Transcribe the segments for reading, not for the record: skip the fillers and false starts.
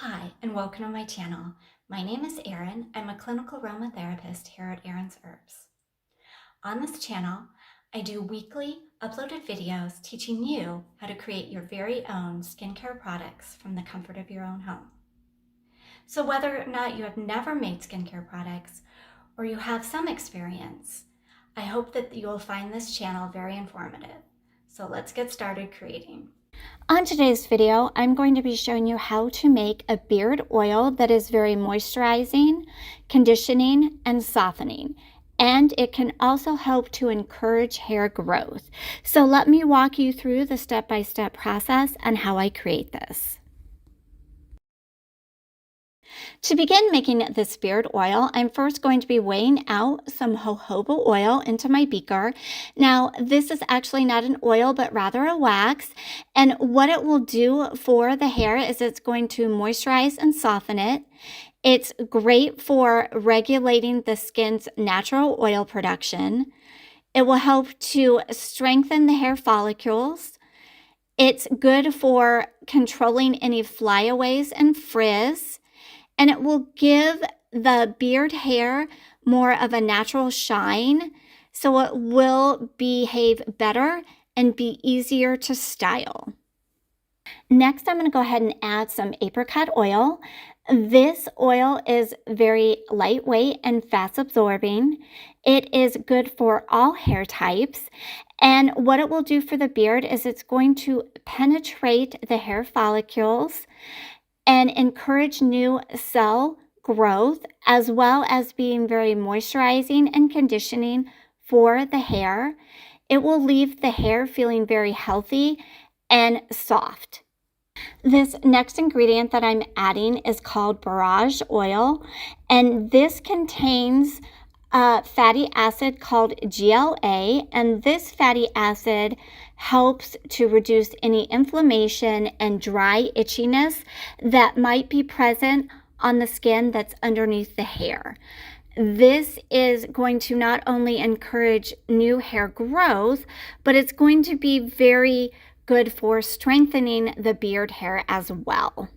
Hi, and welcome to my channel. My name is Erin. I'm a clinical aromatherapist here at Erin's Herbs. On this channel, I do weekly uploaded videos teaching you how to create your very own skincare products from the comfort of your own home. So whether or not you have never made skincare products or you have some experience, I hope that you will find this channel very informative. So let's get started creating. On today's video, I'm going to be showing you how to make a beard oil that is very moisturizing, conditioning, and softening. And it can also help to encourage hair growth. So let me walk you through the step-by-step process and how I create this. To begin making this beard oil, I'm first going to be weighing out some jojoba oil into my beaker. Now, this is actually not an oil, but rather a wax. And what it will do for the hair is it's going to moisturize and soften it. It's great for regulating the skin's natural oil production. It will help to strengthen the hair follicles. It's good for controlling any flyaways and frizz. And it will give the beard hair more of a natural shine, so it will behave better and be easier to style. Next, I'm going to go ahead and add some apricot oil. This oil is very lightweight and fast absorbing. It is good for all hair types. And what it will do for the beard is it's going to penetrate the hair follicles and encourage new cell growth, as well as being very moisturizing and conditioning for the hair. It will leave the hair feeling very healthy and soft. This next ingredient that I'm adding is called borage oil, and this contains a fatty acid called GLA, and this fatty acid helps to reduce any inflammation and dry itchiness that might be present on the skin that's underneath the hair. This is going to not only encourage new hair growth, but it's going to be very good for strengthening the beard hair as well.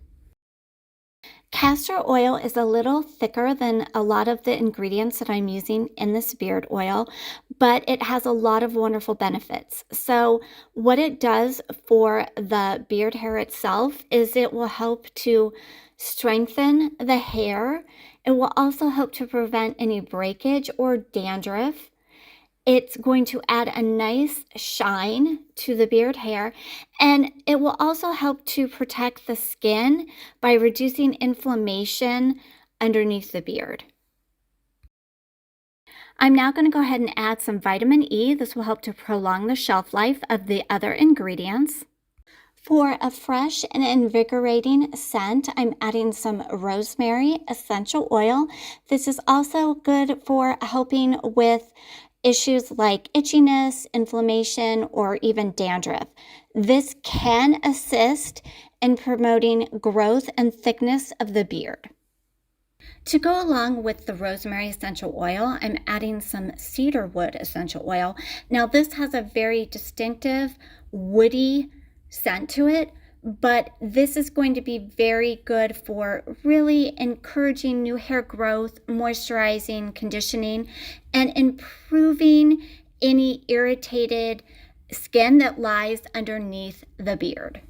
Castor oil is a little thicker than a lot of the ingredients that I'm using in this beard oil, but it has a lot of wonderful benefits. So what it does for the beard hair itself is it will help to strengthen the hair. It will also help to prevent any breakage or dandruff. It's going to add a nice shine to the beard hair, and it will also help to protect the skin by reducing inflammation underneath the beard. I'm now going to go ahead and add some vitamin E. This will help to prolong the shelf life of the other ingredients. For a fresh and invigorating scent, I'm adding some rosemary essential oil. This is also good for helping with issues like itchiness, inflammation, or even dandruff. This can assist in promoting growth and thickness of the beard. To go along with the rosemary essential oil, I'm adding some cedarwood essential oil. Now, this has a very distinctive woody scent to it, but this is going to be very good for really encouraging new hair growth, moisturizing, conditioning, and improving any irritated skin that lies underneath the beard.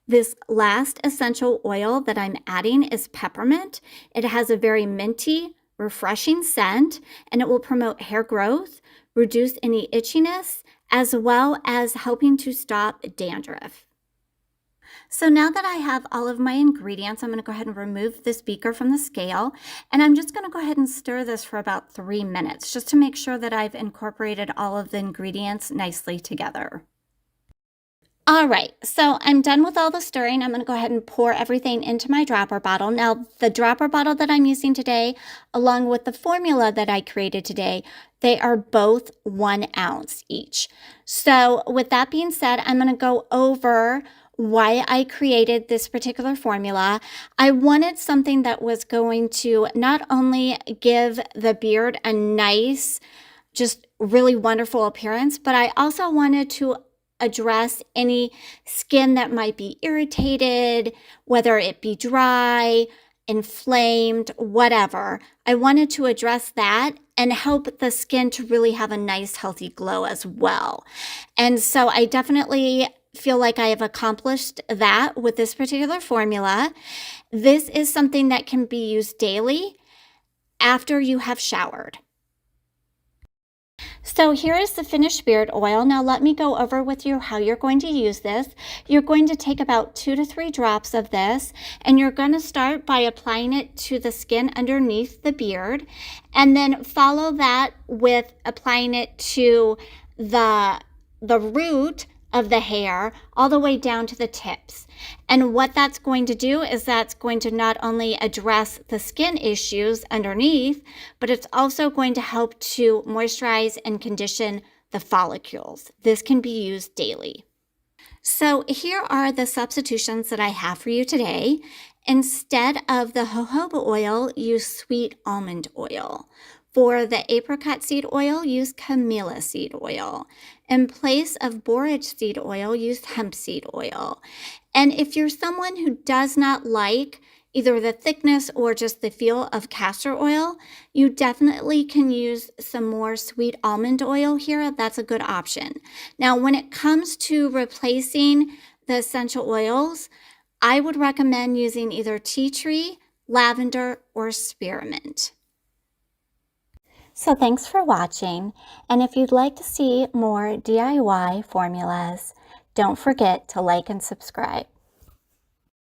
This last essential oil that I'm adding is peppermint. It has a very minty, refreshing scent, and it will promote hair growth, reduce any itchiness, as well as helping to stop dandruff. So now that I have all of my ingredients, I'm going to go ahead and remove this beaker from the scale, and I'm just going to go ahead and stir this for about 3 minutes just to make sure that I've incorporated all of the ingredients nicely together. All right, so I'm done with all the stirring. I'm going to go ahead and pour everything into my dropper bottle. Now, the dropper bottle that I'm using today, along with the formula that I created today, they are both 1 ounce each. So with that being said, I'm going to go over why I created this particular formula. I wanted something that was going to not only give the beard a nice, just really wonderful appearance, but I also wanted to address any skin that might be irritated, whether it be dry, inflamed, whatever. I wanted to address that and help the skin to really have a nice, healthy glow as well. And so I definitely feel like I have accomplished that with this particular formula. This is something that can be used daily after you have showered. So here is the finished beard oil. Now let me go over with you how you're going to use this. You're going to take about 2 to 3 drops of this, and you're going to start by applying it to the skin underneath the beard, and then follow that with applying it to the root of the hair all the way down to the tips. And what that's going to do is that's going to not only address the skin issues underneath, but it's also going to help to moisturize and condition the follicles. This can be used daily. So here are the substitutions that I have for you today. Instead of the jojoba oil, use sweet almond oil. For the apricot seed oil, use camellia seed oil. In place of borage seed oil, use hemp seed oil. And if you're someone who does not like either the thickness or just the feel of castor oil, you definitely can use some more sweet almond oil here. That's a good option. Now, when it comes to replacing the essential oils, I would recommend using either tea tree, lavender, or spearmint. So thanks for watching, and if you'd like to see more DIY formulas, don't forget to like and subscribe.